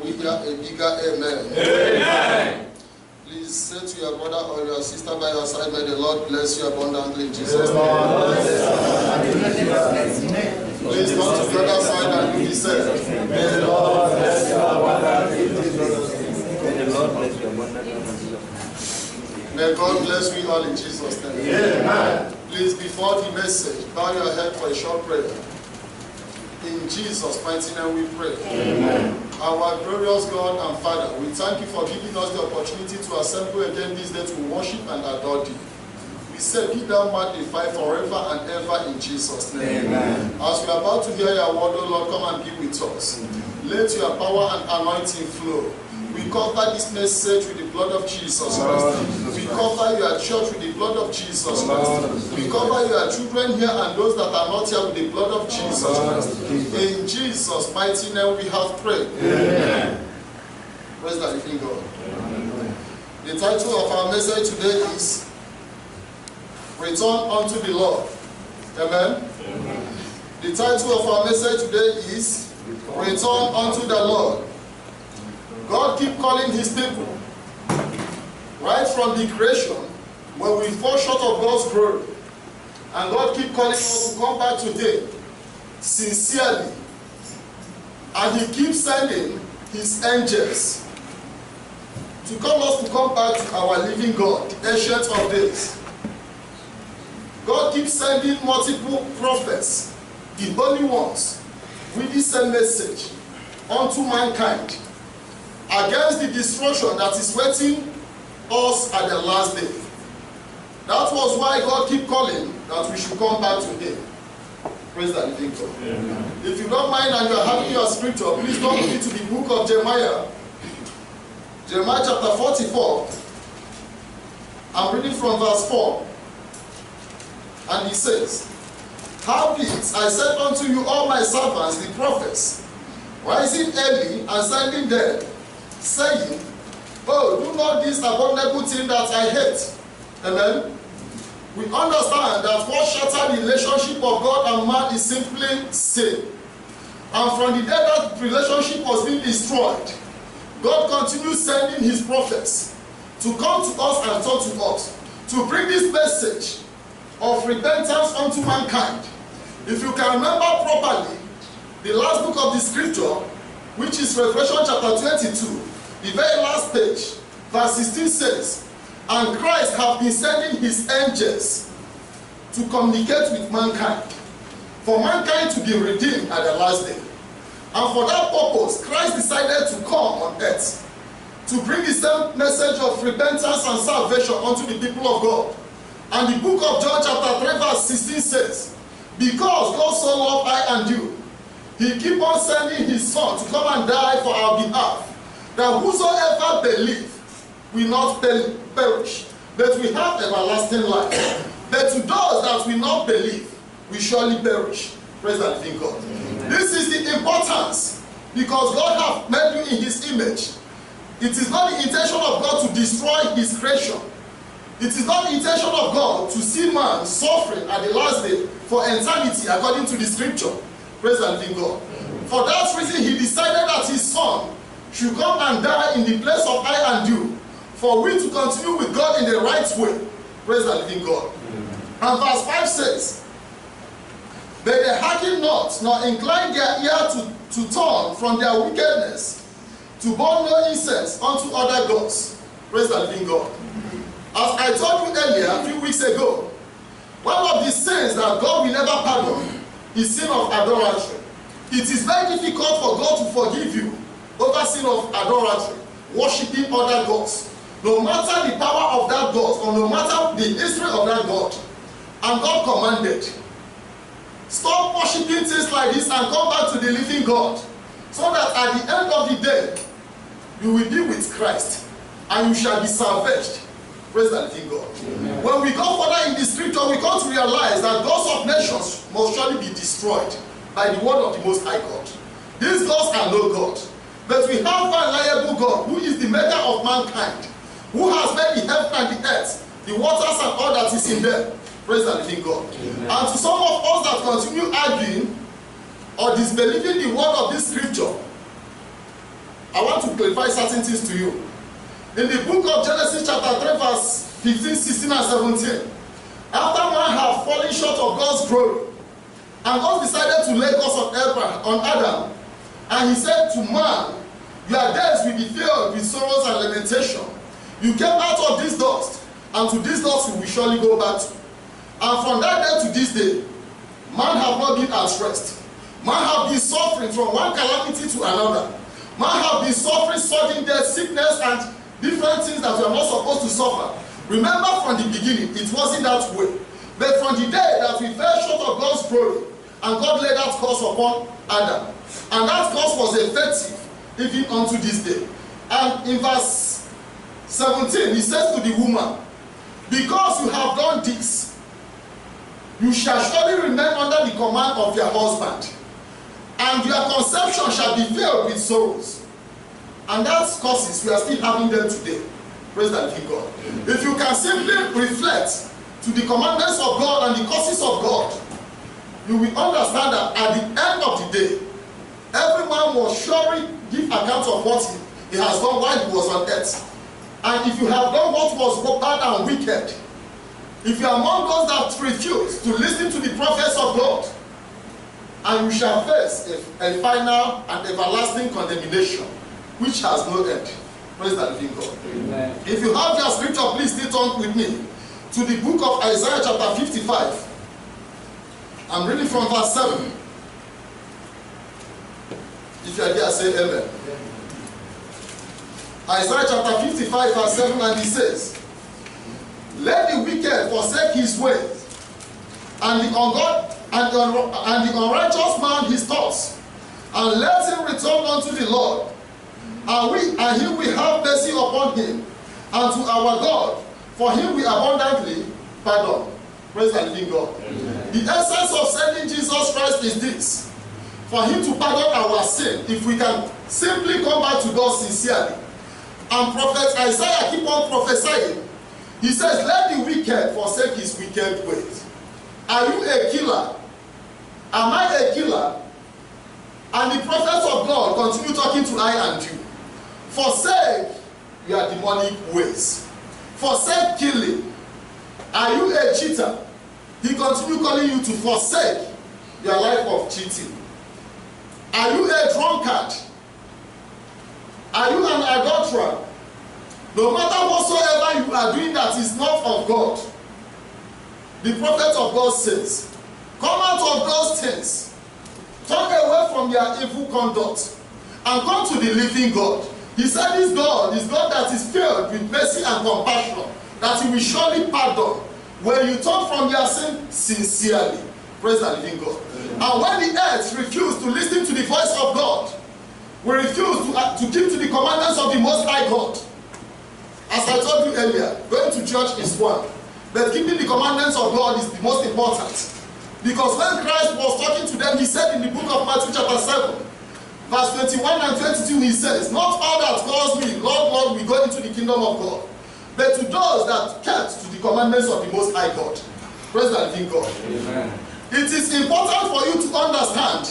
We hear a bigger amen. Amen. Please say to your brother or your sister by your side, may the Lord bless you abundantly in Jesus' name. Please come to the other side and do the same. May the Lord bless you abundantly in Jesus' name. May the Lord bless you abundantly. May God bless you all in Jesus' name. Amen. Please, before the message, bow your head for a short prayer. In Jesus' mighty name we pray. Amen. Our glorious God and Father, we thank you for giving us the opportunity to assemble again this day to worship and adore thee. We say, be thou magnified forever and ever in Jesus' name. Amen. As we are about to hear your word, O Lord, come and be with us. Let your power and anointing flow. We cover this message with the blood of Jesus Christ. We cover your church with the blood of Jesus Christ. We cover your children here and those that are not here with the blood of Jesus Christ. In Jesus' mighty name we have prayed. Amen. Praise the living God. The title of our message today is Return unto the Lord. Amen. The title of our message today is Return unto the Lord. God keep calling his people. Right from the creation, when we fall short of God's glory. And God keep calling us to come back today, sincerely. And he keeps sending his angels to call us to come back to our living God, the ancient of days. God keeps sending multiple prophets, the holy ones, with the same message unto mankind, against the destruction that is waiting us at the last day. That was why God keep calling that we should come back to him. Praise the living God. Amen. If you don't mind and you are having your scripture, please turn with me to the book of Jeremiah. Jeremiah chapter 44. I'm reading from verse 4. And he says, Howbeit I said unto you all my servants, the prophets, rising early and sending them, saying, oh, do not this abominable thing that I hate. Amen. We understand that what shatters the relationship of God and man is simply sin. And from the day that relationship was being destroyed, God continues sending his prophets to come to us and talk to us, to bring this message of repentance unto mankind. If you can remember properly, the last book of the scripture, which is Revelation chapter 22, the very last page, verse 16 says, and Christ have been sending his angels to communicate with mankind, for mankind to be redeemed at the last day. And for that purpose, Christ decided to come on earth to bring the same message of repentance and salvation unto the people of God. And the book of John chapter 3 verse 16 says, because God so loved I and you, he keep on sending his son to come and die for our behalf, that whosoever believe will not perish, but we have everlasting life. But to those that will not believe, we surely perish. Praise the living God. Amen. This is the importance, because God hath made you in his image. It is not the intention of God to destroy his creation. It is not the intention of God to see man suffering at the last day for eternity according to the scripture. Praise the living God. For that reason, he decided that his son should come and die in the place of I and you, for we to continue with God in the right way. Praise the living God. And verse 5 says, but they hearken not, nor incline their ear to turn from their wickedness, to burn no incense unto other gods. Praise the living God. As I told you earlier, a few weeks ago, one of the sins that God will never pardon is sin of idolatry. It is very difficult for God to forgive you over sin of idolatry, worshiping other gods. No matter the power of that God, or no matter the history of that God. And God commanded, stop worshiping things like this and come back to the living God, so that at the end of the day, you will be with Christ, and you shall be salvaged. Praise the living God. Amen. When we go further in the scripture, we come to realize that gods of nations must surely be destroyed by the word of the Most High God. These gods are no God. But we have one reliable God, who is the maker of mankind, who has made the heaven and the earth, the waters and all that is in them. Praise the living God. Amen. And to some of us that continue arguing or disbelieving the word of this scripture, I want to clarify certain things to you. In the book of Genesis chapter 3 verse 15, 16 and 17, after man had fallen short of God's glory, and God decided to lay curse on Adam, and he said to man, your days will be filled with sorrows and lamentation. You came out of this dust, and to this dust you will surely go back to. And from that day to this day, man have not been at rest. Man have been suffering from one calamity to another. Man have been suffering sudden death, sickness, and different things that we are not supposed to suffer. Remember, from the beginning, it wasn't that way. But from the day that we fell short of God's glory, and God laid that curse upon Adam, and that curse was effective even unto this day. And in verse 17, he says to the woman, because you have done this, you shall surely remain under the command of your husband, and your conception shall be filled with sorrows. And that's causes we are still having them today. Praise the living God. If you can simply reflect to the commandments of God and the causes of God, you will understand that at the end of the day, every man must surely give account of what he has done while he was on earth. And if you have done what was bad and wicked, if you are among those that refuse to listen to the prophets of God, and you shall face a final and everlasting condemnation, which has no end. Praise the living God. Amen. If you have your scripture, please still turn with me to the book of Isaiah chapter 55. I'm reading from verse 7. If you are there, say amen. Isaiah chapter 55 verse 7, and he says, let the wicked forsake his ways, and the unrighteous man his thoughts, and let him return unto the Lord, and he will have mercy upon him, and to our God, for him we abundantly pardon. Praise the living God. Amen. The essence of sending Jesus Christ is this: for him to pardon our sin, if we can simply come back to God sincerely. And Prophet Isaiah keep on prophesying. He says, let the wicked forsake his wicked ways. Are you a killer? Am I a killer? And the prophets of God continue talking to I and you. Forsake your demonic ways. Forsake killing. Are you a cheater? He continue calling you to forsake your life of cheating. Are you a drunkard? Are you an adulterer? No matter whatsoever you are doing that is not of God, the prophet of God says, come out of those things. Turn away from your evil conduct and come to the living God. He said this God is God that is filled with mercy and compassion, that he will surely pardon when you turn from your sin sincerely. Praise the living God. And when the earth refused to listen to the voice of God, we refuse to keep to the commandments of the Most High God. As I told you earlier, going to church is one, but keeping the commandments of God is the most important. Because when Christ was talking to them, he said in the book of Matthew chapter 7, verse 21 and 22, he says, not all that calls me, Lord, Lord, will go into the kingdom of God, but to those that kept to the commandments of the Most High God. Praise the living God. Amen. It is important for you to understand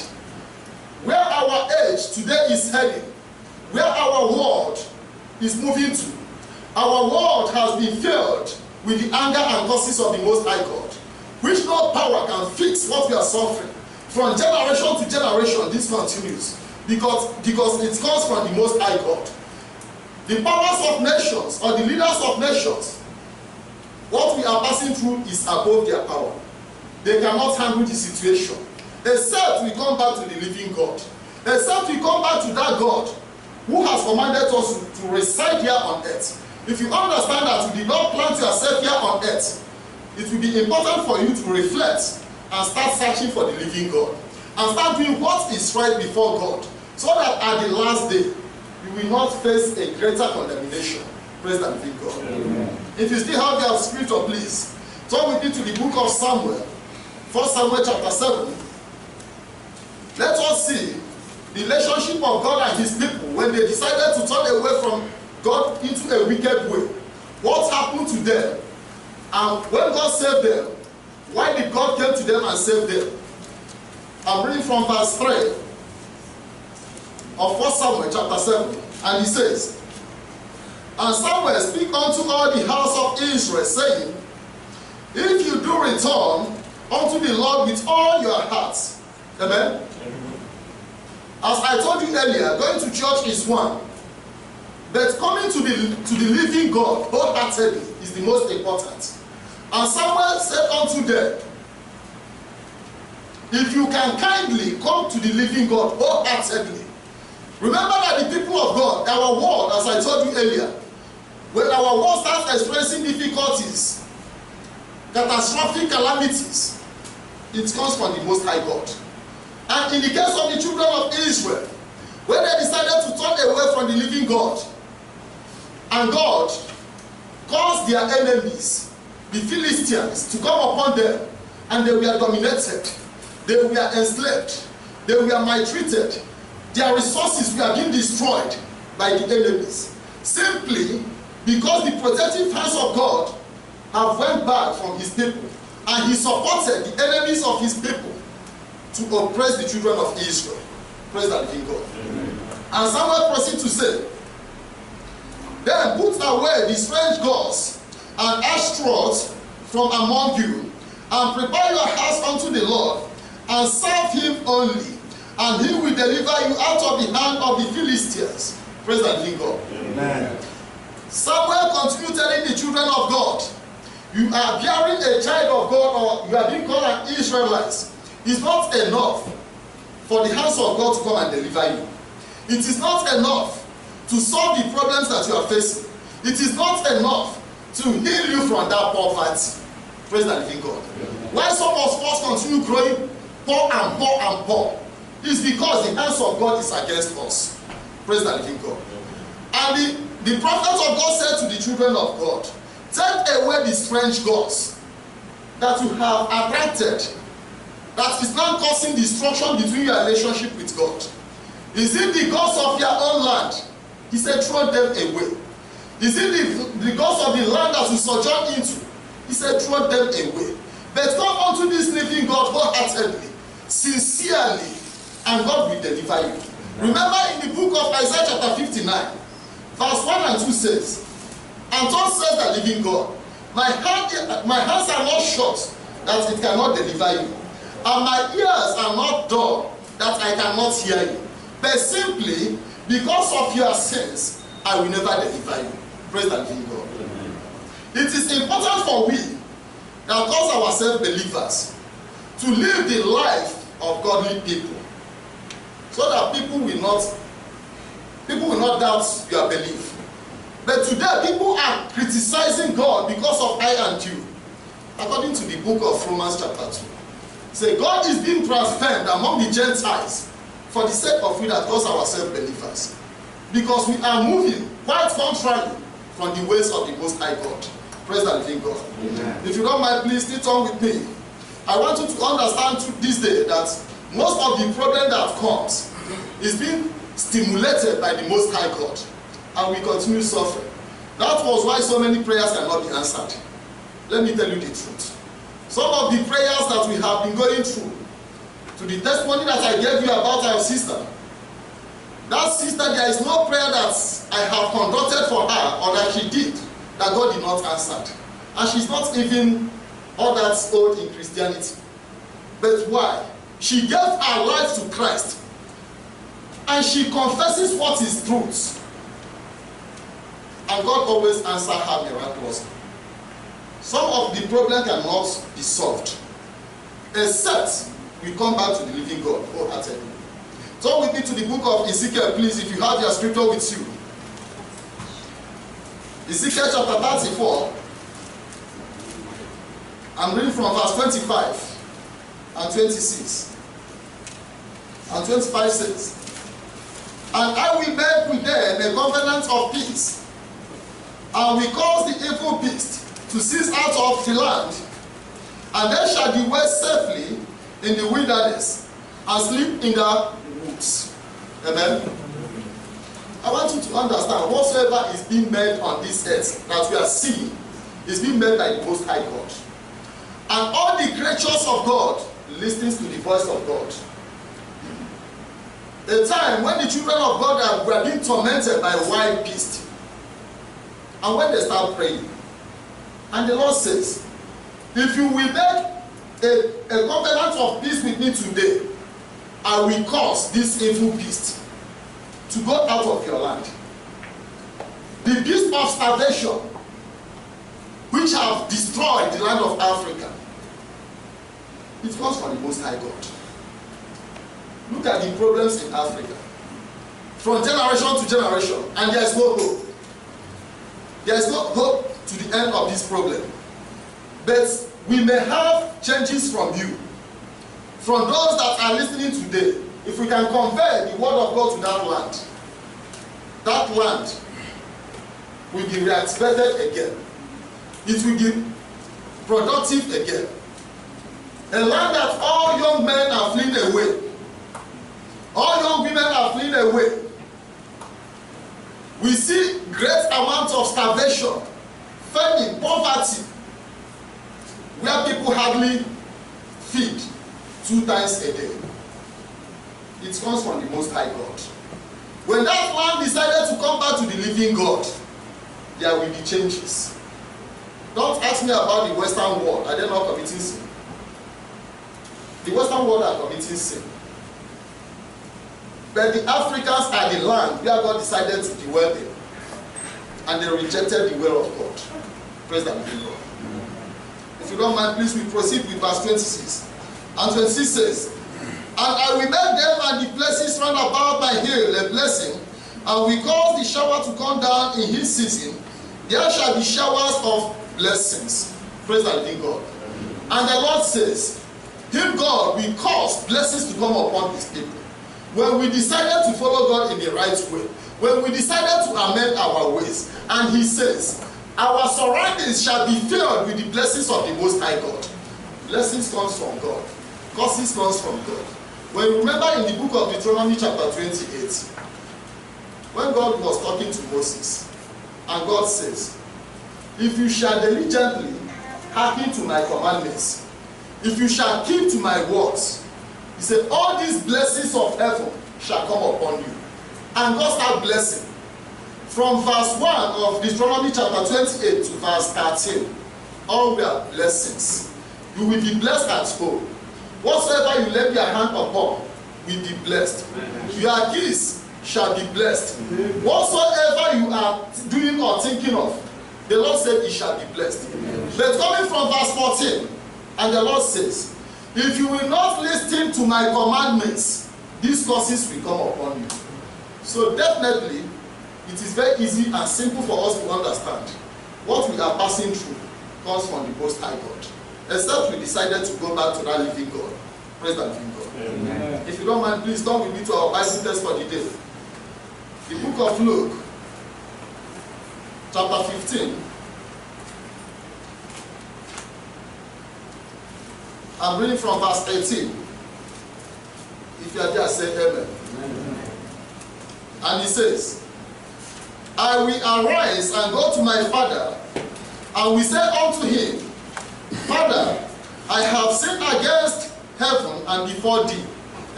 where our age today is heading, where our world is moving to. Our world has been filled with the anger and curses of the Most High God, which no power can fix what we are suffering. From generation to generation, this continues, because it comes from the Most High God. The powers of nations, or the leaders of nations, what we are passing through is above their power. They cannot handle the situation, except we come back to the living God, except we come back to that God who has commanded us to reside here on earth. If you understand that you did not plant yourself here on earth, it will be important for you to reflect and start searching for the living God, and start doing what is right before God, so that at the last day you will not face a greater condemnation. Praise the living God. Amen. If you still have your scripture, please turn with me to the book of Samuel, 1 Samuel chapter 7. Let us see the relationship of God and his people when they decided to turn away from God into a wicked way. What happened to them? And when God saved them, why did God come to them and save them? I'm reading from verse 3 of 1 Samuel chapter 7. And he says, and Samuel speak unto all the house of Israel, saying, if you do return unto the Lord with all your hearts. Amen? As I told you earlier, going to church is one. But coming to the living God wholeheartedly is the most important. And Samuel said unto them, if you can kindly come to the living God wholeheartedly. Remember that the people of God, our world, as I told you earlier, when our world starts experiencing difficulties, catastrophic calamities, it comes from the Most High God. And in the case of the children of Israel, when they decided to turn away from the living God, and God caused their enemies, the Philistines, to come upon them, and they were dominated, they were enslaved, they were maltreated, their resources were being destroyed by the enemies, simply because the protective hands of God have went back from his people, and he supported the enemies of his people to oppress the children of Israel. Praise the living God. Amen. And Samuel proceeded to say, then put away the strange gods and Ashtaroth from among you, and prepare your house unto the Lord, and serve him only, and he will deliver you out of the hand of the Philistines. Praise the living God. Amen. Samuel continued telling the children of God, you are bearing a child of God, or you are being called an Israelite. It's not enough for the hands of God to come and deliver you. It is not enough to solve the problems that you are facing. It is not enough to heal you from that poverty. Praise the living God. Why some of us continue growing poor and poor and poor is because the hands of God is against us. Praise the living God. And the prophet of God said to the children of God, take away the strange gods that you have attracted, that is now causing destruction between your relationship with God. Is it the gods of your own land? He said, throw them away. Is it the gods of the land that you sojourn into? He said, throw them away. But come unto this living God wholeheartedly, sincerely, and God will deliver you. Remember in the book of Isaiah chapter 59, verse 1 and 2 says, and thus says the living God, my hands are not short that it cannot deliver you, and my ears are not dull that I cannot hear you. But simply, because of your sins, I will never deliver you. Praise the living God. Amen. It is important for we that cause ourselves believers to live the life of godly people, so that people will not doubt your belief. But today, people are criticizing God because of I and you. According to the book of Romans chapter 2. Say, God is being transformed among the Gentiles for the sake of we that cause ourselves believers. Because we are moving quite contrary from the ways of the Most High God. Praise the living God. Amen. If you don't mind, please sit on with me. I want you to understand this day that most of the problem that comes is being stimulated by the Most High God. And we continue suffering. That was why so many prayers cannot be answered. Let me tell you the truth. Some of the prayers that we have been going through, to the testimony that I gave you about our sister, that sister, there is no prayer that I have conducted for her or that she did that God did not answer. And she's not even all that old in Christianity. But why? She gave her life to Christ. And she confesses what is truth. And God always answers her miraculously. Some of the problem cannot be solved, except we come back to the living God wholeheartedly. Turn with me to the book of Ezekiel, please, if you have your scripture with you. Ezekiel chapter 34. I'm reading from verse 25 and 26. And 25 says, and I will make with them a covenant of peace, and will cause the evil beast to cease out of the land, and they shall dwell safely in the wilderness, and sleep in the woods. Amen. I want you to understand, whatsoever is being made on this earth that we are seeing is being made by the Most High God. And all the creatures of God listens to the voice of God. A time when the children of God were being tormented by wild beasts. And when they start praying, and the Lord says, if you will make a covenant of peace with me today, I will cause this evil beast to go out of your land. The beast of starvation, which have destroyed the land of Africa, it comes from the Most High God. Look at the problems in Africa. From generation to generation, and there is no hope. There is no hope to the end of this problem. But we may have changes from you. From those that are listening today, if we can convey the word of God to that land will be reactivated again. It will be productive again. A land that all young men are fleeing away. All young women are fleeing away. We see great amounts of starvation, famine, poverty, where people hardly feed 2 times a day. It comes from the Most High God. When that land decided to come back to the living God, there will be changes. Don't ask me about the Western world. Are they not committing sin? The Western world are committing sin. But the Africans are the land where God decided to dwell in. And they rejected the will of God. Praise the living God. If you don't mind, please we proceed with verse 26. And 26 says, and I will make them and the places round about my hill a blessing, and we cause the shower to come down in his season. There shall be showers of blessings. Praise the living God. And the Lord says, him God will cause blessings to come upon his people. When we decided to follow God in the right way, when we decided to amend our ways, and he says, our surroundings shall be filled with the blessings of the Most High God. Blessings comes from God. Curses comes from God. When you remember in the book of Deuteronomy chapter 28, when God was talking to Moses, and God says, if you shall diligently hearken to my commandments, if you shall keep to my words, he said, all these blessings of heaven shall come upon you. And God started blessing. From verse 1 of Deuteronomy chapter 28 to verse 13, all were blessings. You will be blessed at home. Whatsoever you lay your hand upon will be blessed. Your keys shall be blessed. Whatsoever you are doing or thinking of, the Lord said it shall be blessed. But coming from verse 14, and the Lord says, if you will not listen to my commandments, these curses will come upon you. So definitely, it is very easy and simple for us to understand what we are passing through comes from the Most High God. Except we decided to go back to that living God. Praise the living God. Amen. If you don't mind, please turn with me to our Bible text for the day. The book of Luke, chapter 15. I'm reading from verse 18. If you are there, say amen. Amen. And he says, I will arise and go to my father, and will say unto him, Father, I have sinned against heaven and before thee.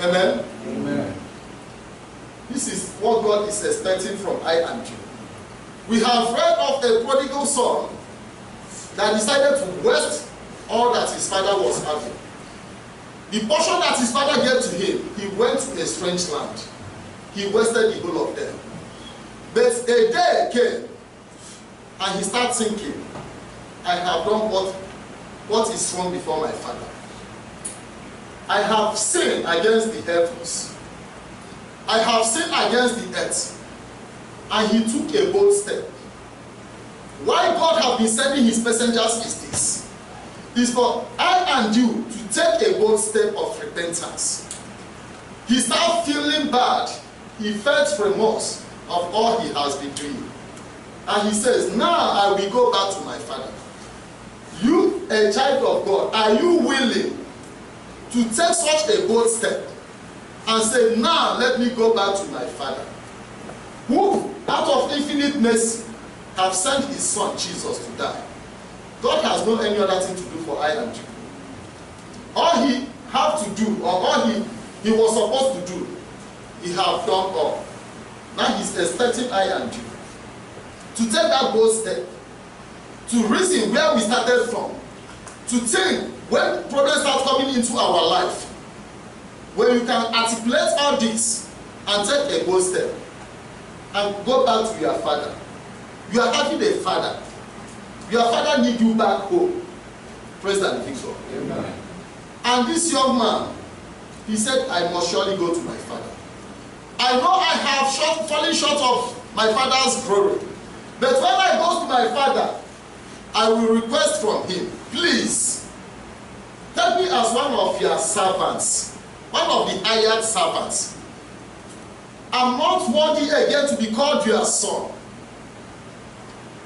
Amen? Amen. This is what God is expecting from I and you. We have read of a prodigal son that decided to waste all that his father was having. The portion that his father gave to him, he went to a strange land. He wasted the whole of them. But a day came, and he started thinking, I have done what is wrong before my father. I have sinned against the heavens. I have sinned against the earth. And he took a bold step. Why God have been sending his messengers is this. It's for I and you to take a bold step of repentance. He started feeling bad. He felt remorse of all he has been doing. And he says, now I will go back to my father. You, a child of God, are you willing to take such a bold step and say, now let me go back to my father, who, out of infinite mercy, have sent his son Jesus to die? God has no any other thing to do for I and you. All he had to do, or all he was supposed to do, he we have done all. Now he's expecting I and you to take that bold step, to reason where we started from, to think when problems start coming into our life, when you can articulate all this and take a bold step and go back to your father. You are having a father. Your father needs you back home. Praise the living God. Amen. And this young man, he said, I must surely go to my father. I know I have fallen short of my father's glory. But when I go to my father, I will request from him, please, take me as one of your servants, one of the hired servants. I'm not worthy again to be called your son.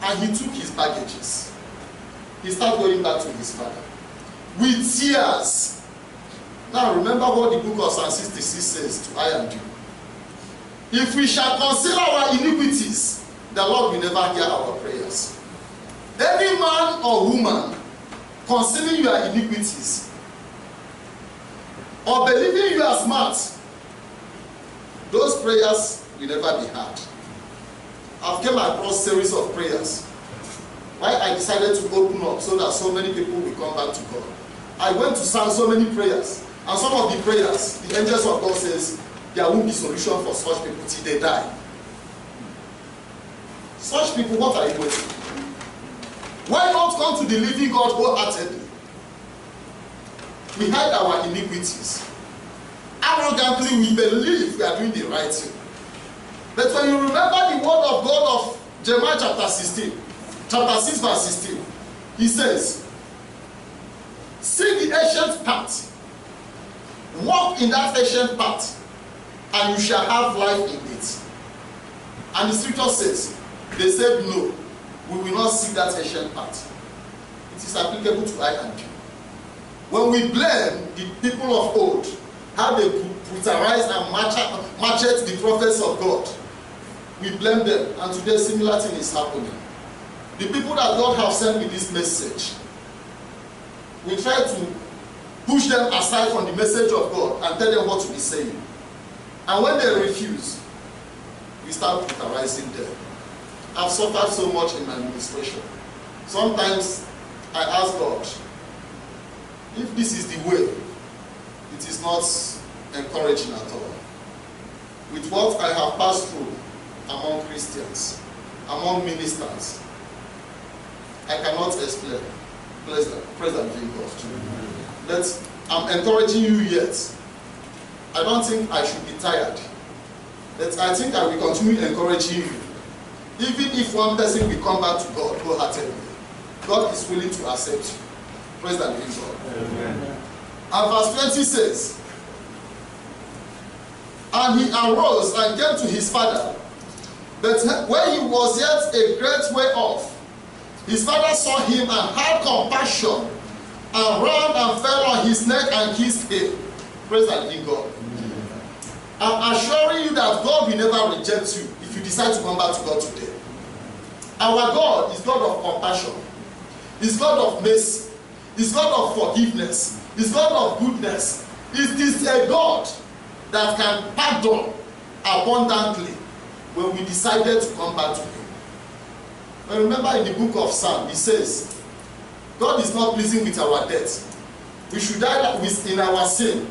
And he took his baggages. He started going back to his father with tears. Now remember what the book of Psalm 66 says to I and you. If we shall conceal our iniquities, the Lord will never hear our prayers. Any man or woman concealing your iniquities or believing you are smart, those prayers will never be heard. I've come across a series of prayers. Why I decided to open up so that so many people will come back to God. I went to so many prayers, and some of the prayers, the angels of God says, there won't be solution for such people till they die. Such people, what are you waiting? Why not come to the living God wholeheartedly? We hide our iniquities. Arrogantly, we believe we are doing the right thing. But when you remember the word of God of Jeremiah chapter 16, chapter 6 verse 16, he says, seek the ancient path, walk in that ancient path, and you shall have life in it. And the scripture says, they said no, we will not seek that ancient path. It is applicable to I and you. When we blame the people of old, how they brutalized and matched the prophets of God, we blame them, and today similar thing is happening. The people that God has sent with this message, we try to push them aside from the message of God and tell them what to be saying. And when they refuse, we start brutalizing them. I've suffered so much in my administration. Sometimes I ask God, if this is the way, it is not encouraging at all. With what I have passed through among Christians, among ministers, I cannot explain. Praise the living God. But I'm encouraging you yet. I don't think I should be tired. But I think I will continue encouraging you. Even if one person will come back to God wholeheartedly, God is willing to accept you. Praise the living God. Amen. And verse 20 says, and he arose and came to his father. But when he was yet a great way off, his father saw him and had compassion, and ran and fell on his neck and kissed him. Praise the living God. I'm assuring you that God will never reject you if you decide to come back to God today. Our God is God of compassion. He's God of mercy. He's God of forgiveness. He's God of goodness. He's a God that can pardon abundantly when we decided to come back to him. And remember in the book of Psalm, it says, God is not pleasing with our death. We should die in our sin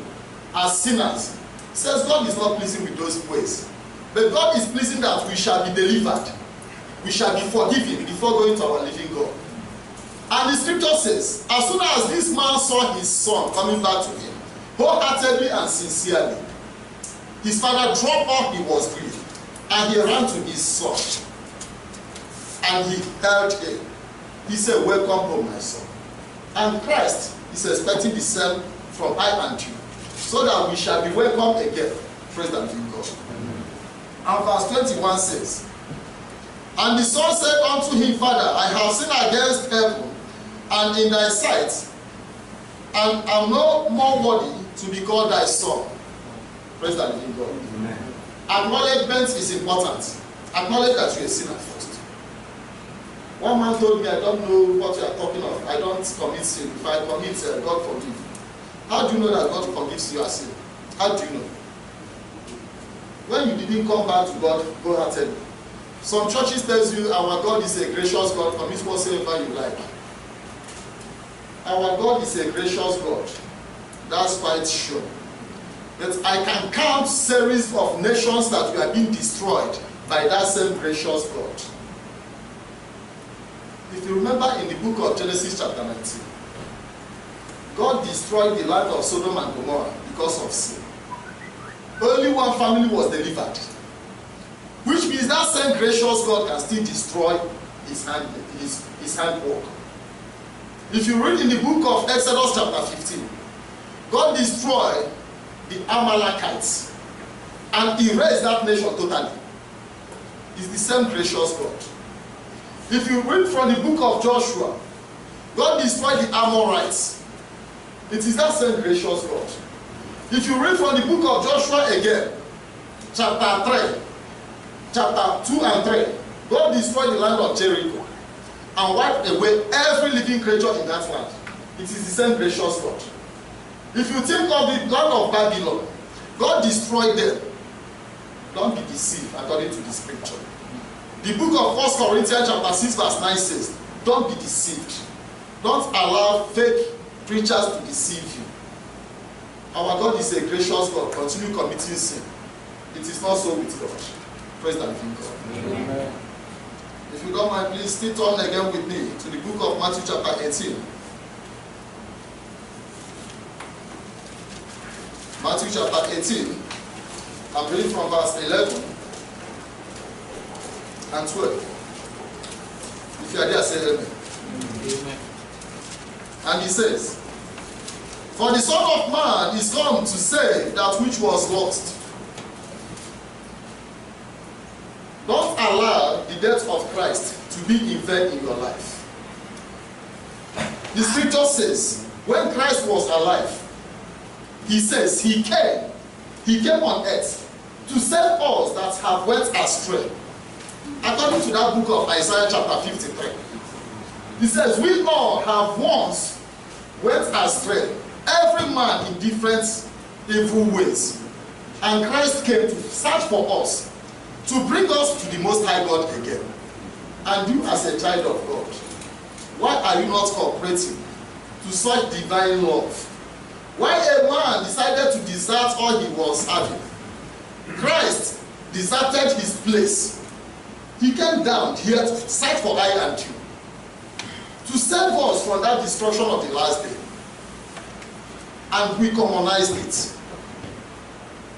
as sinners. It says God is not pleasing with those ways. But God is pleasing that we shall be delivered. We shall be forgiven before going to our living God. And the scripture says, as soon as this man saw his son coming back to him, wholeheartedly and sincerely, his father dropped all he was doing, and he ran to his son. And he held him. He said, welcome home, my son. And Christ is expecting the same from I and you, so that we shall be welcomed again. Praise the living God. And verse 21 says, and the son said unto him, Father, I have sinned against heaven and in thy sight, and am no more worthy to be called thy son. Praise the living God. Amen. Acknowledgement is important. Acknowledge that you're a sinner first. One man told me, I don't know what you are talking of. I don't commit sin. If I commit, God forgive. How do you know that God forgives your sin? How do you know? when you didn't come back to God wholeheartedly. Some churches tell you our God is a gracious God, commit whatsoever you like. Our God is a gracious God. That's quite sure. But I can count series of nations that were being destroyed by that same gracious God. If you remember in the book of Genesis chapter 19, God destroyed the land of Sodom and Gomorrah because of sin. Only one family was delivered. Which means that same gracious God can still destroy his handwork. If you read in the book of Exodus chapter 15, God destroyed the Amalekites and erased that nation totally. It's the same gracious God. If you read from the book of Joshua, God destroyed the Amorites. It is that same gracious God. If you read from the book of Joshua again, chapter 2 and 3, God destroyed the land of Jericho and wiped away every living creature in that land. It is the same gracious God. If you think of the land of Babylon, God destroyed them. Don't be deceived according to the scripture. The book of 1 Corinthians chapter 6 verse 9 says, don't be deceived. Don't allow fake preachers to deceive you. Our God is a gracious God. Continue committing sin. It is not so with God. Praise the living God. Amen. If you don't mind, please still turn again with me to the book of Matthew chapter 18. Matthew chapter 18. I'm reading from verse 11 and 12. If you are there, say amen. Amen. And he says, for the Son of Man is come to save that which was lost. Don't allow the death of Christ to be in vain in your life. The scripture says, when Christ was alive, he says he came on earth to save us that have went astray. According to that book of Isaiah chapter 53, he says, we all have once went astray, every man in different evil ways. And Christ came to search for us, to bring us to the Most High God again. And you as a child of God, why are you not cooperating to such divine love? Why a man decided to desert all he was having? Christ deserted his place. He came down here to fight for I and you, to save us from that destruction of the last day. And we commonized it.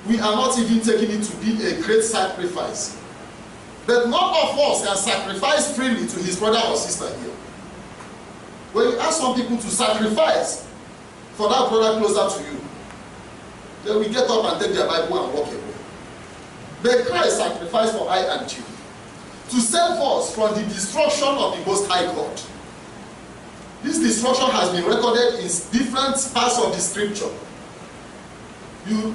We are not even taking it to be a great sacrifice. But none of us can sacrifice freely to his brother or sister here. When you ask some people to sacrifice for that brother closer to you, they will get up and take their Bible and walk away. But Christ sacrificed for I and you, to save us from the destruction of the Most High God. This destruction has been recorded in different parts of the scripture.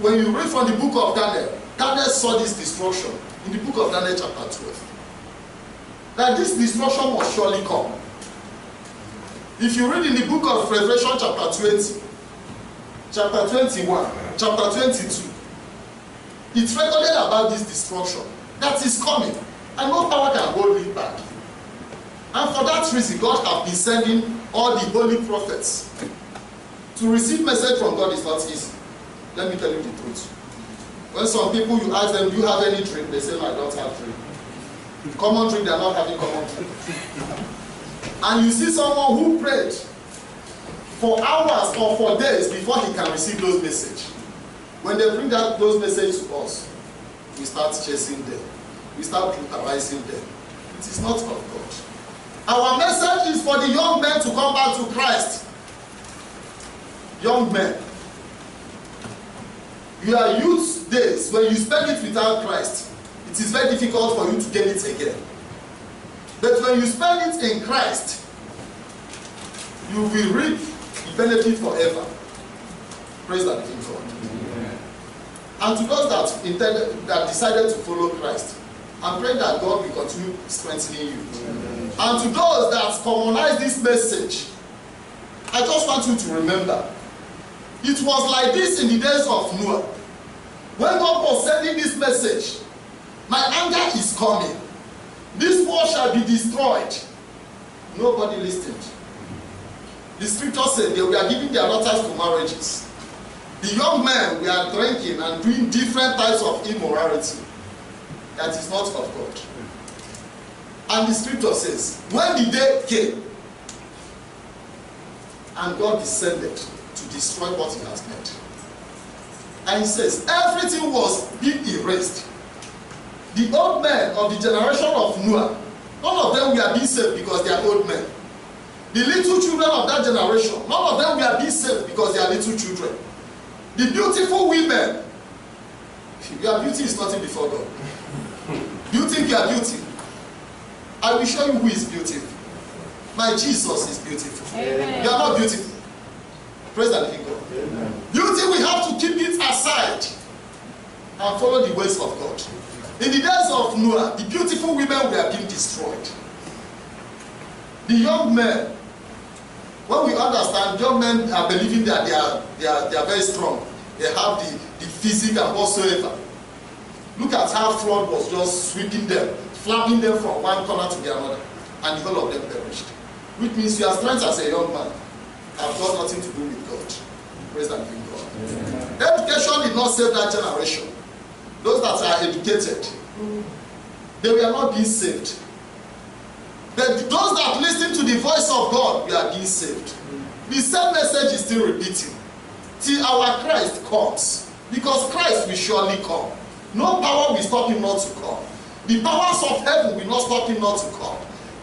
When you read from the book of Daniel, Daniel saw this destruction in the book of Daniel chapter 12. That this destruction must surely come. If you read in the book of Revelation chapter 20, chapter 21, chapter 22, it's recorded about this destruction that is coming, and no power can hold it back. And for that reason, God has been sending all the holy prophets. To receive message from God is not easy. Let me tell you the truth. When some people, you ask them, do you have any drink? They say, no, I don't have drink. Common drink, they are not having common drink. And you see someone who prayed for hours or for days before he can receive those messages. When they bring those messages to us, we start chasing them. We start brutalizing them. It is not of God. Our message is for the young men to come back to Christ. Young men. Your youth days, when you spend it without Christ, it is very difficult for you to gain it again. But when you spend it in Christ, you will reap the benefit forever. Praise the living God. And to those that decided to follow Christ, I'm praying that God will continue strengthening you. Amen. And to those that commonize this message, I just want you to remember, it was like this in the days of Noah. When God was sending this message, my anger is coming. This war shall be destroyed. Nobody listened. The scripture said they were giving their daughters to marriages. The young men were drinking and doing different types of immorality. That is not of God. And the scripture says, when the day came, and God descended to destroy what he has made. And he says, everything was being erased. The old men of the generation of Noah, none of them were being saved because they are old men. The little children of that generation, none of them were being saved because they are little children. The beautiful women, your beauty is nothing before God. You think you are beautiful? I will show you who is beautiful. My Jesus is beautiful. Amen. You are not beautiful. Praise the living God. Amen. Beauty, we have to keep it aside and follow the ways of God. In the days of Noah, the beautiful women were being destroyed. The young men, when we understand, young men are believing that they are very strong. They have the physique and whatsoever. Look at how flood was just sweeping them, flapping them from one corner to the other, and the whole of them perished. Which means your strength as a young man have got nothing to do with God. Praise the living God. Education did not save that generation. Those that are educated, they were not being saved. But those that listen to the voice of God, we are being saved. The same message is still repeating till our Christ comes, because Christ will surely come. No power will stop him not to come. The powers of heaven will not stop him not to come.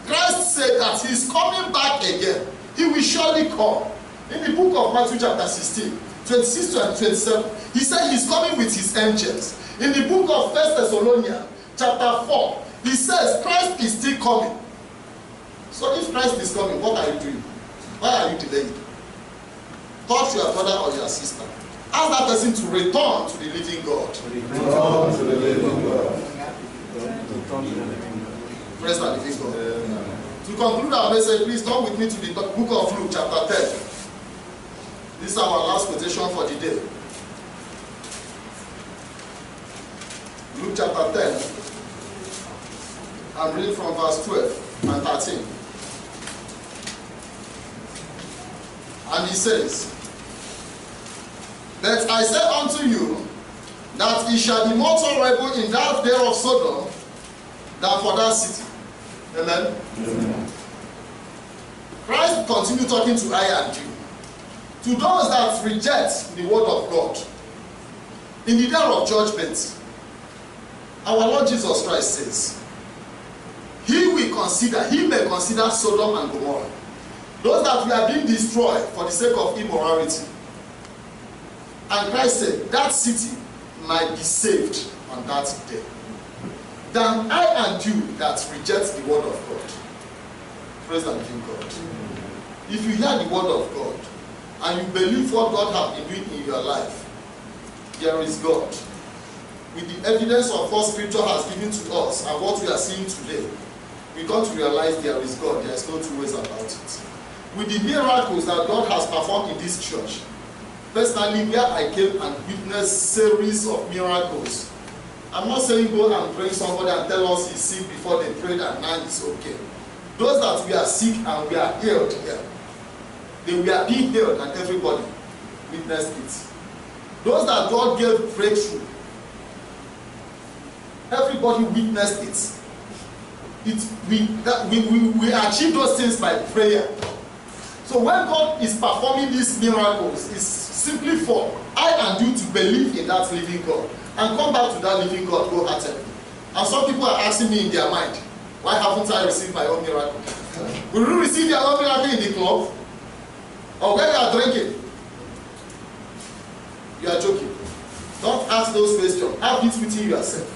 Christ said that he is coming back again. He will surely come. In the book of Matthew chapter 16, 26 and 27, he said he is coming with his angels. In the book of 1 Thessalonians chapter 4, he says Christ is still coming. So if Christ is coming, what are you doing? Why are you delaying? Touch your brother or your sister. Ask that person to return to the living God. Return to the living God. Praise the living God. To conclude our message, please turn with me to the book of Luke chapter 10. This is our last quotation for the day. Luke chapter 10. I'm reading from verse 12 and 13. And he says, but I say unto you, that it shall be more tolerable in that day of Sodom than for that city. Amen? Amen. Christ continued talking to I and you. To those that reject the word of God, in the day of judgment, our Lord Jesus Christ says, he may consider Sodom and Gomorrah, those that were being destroyed for the sake of immorality. And Christ said, that city might be saved on that day, than I and you that reject the word of God. Praise the living God. If you hear the word of God, and you believe what God has been doing in your life, there is God. With the evidence of what Scripture has given to us and what we are seeing today, we got to realize there is God. There is no two ways about it. With the miracles that God has performed in this church, personally, where I came and witnessed series of miracles. I'm not saying go and pray somebody and tell us he's sick before they prayed and now it's okay. Those that we are sick and we are healed here, they were being healed and everybody witnessed it. Those that God gave breakthrough, everybody witnessed it. We achieve those things by prayer. So when God is performing these miracles, it's simply for I and you to believe in that living God and come back to that living God wholeheartedly. And some people are asking me in their mind, why haven't I received my own miracle? Will you receive your own miracle in the club? Or when you are drinking? You are joking. Don't ask those questions. Have it within yourself.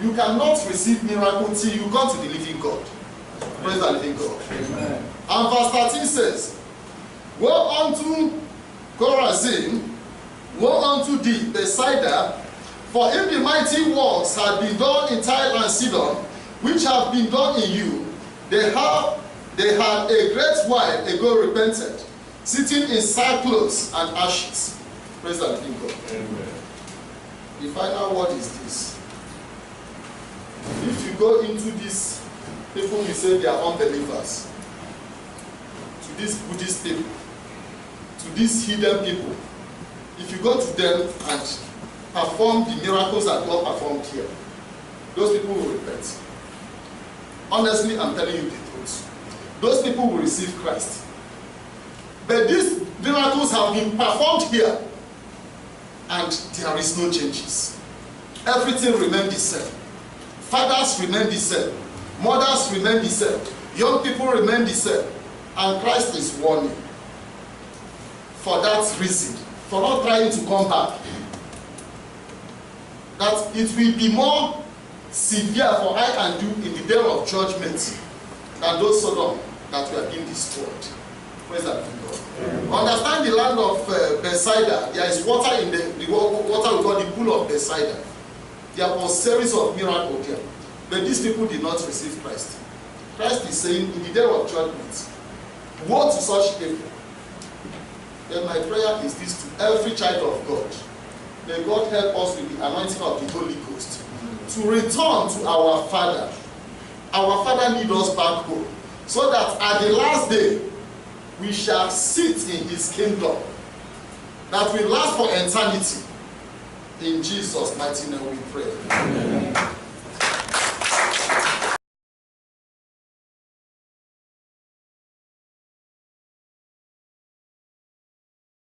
You cannot receive miracle till you come to the living God. Praise the living God. Amen. And verse 13 says, woe unto Chorazin, woe unto thee, Bethsaida, for if the mighty works had been done in Tyre and Sidon, which have been done in you, they had a great while ago repented, sitting in sackcloth and ashes. Praise the living God. Amen. The final word is this. If you go into these people we say they are unbelievers, to these Buddhist people, to these hidden people, if you go to them and perform the miracles that God performed here, those people will repent. Honestly, I'm telling you the truth. Those people will receive Christ. But these miracles have been performed here, and there is no changes. Everything remains the same. Fathers remain the same. Mothers remain the same. Young people remain the same. And Christ is warning. For that reason, for not trying to come back, that it will be more severe for I and you in the day of judgment than those Sodom that were being destroyed. Praise that God. Understand the land of Bethsaida. There is water in the water we call the pool of Bethsaida. There was a series of miracles there. But these people did not receive Christ. Christ is saying in the day of judgment, woe to such people. Then my prayer is this to every child of God. May God help us with the anointing of the Holy Ghost to return to our Father. Our Father lead us back home, so that at the last day we shall sit in His kingdom that will last for eternity. In Jesus' mighty name we pray. Amen.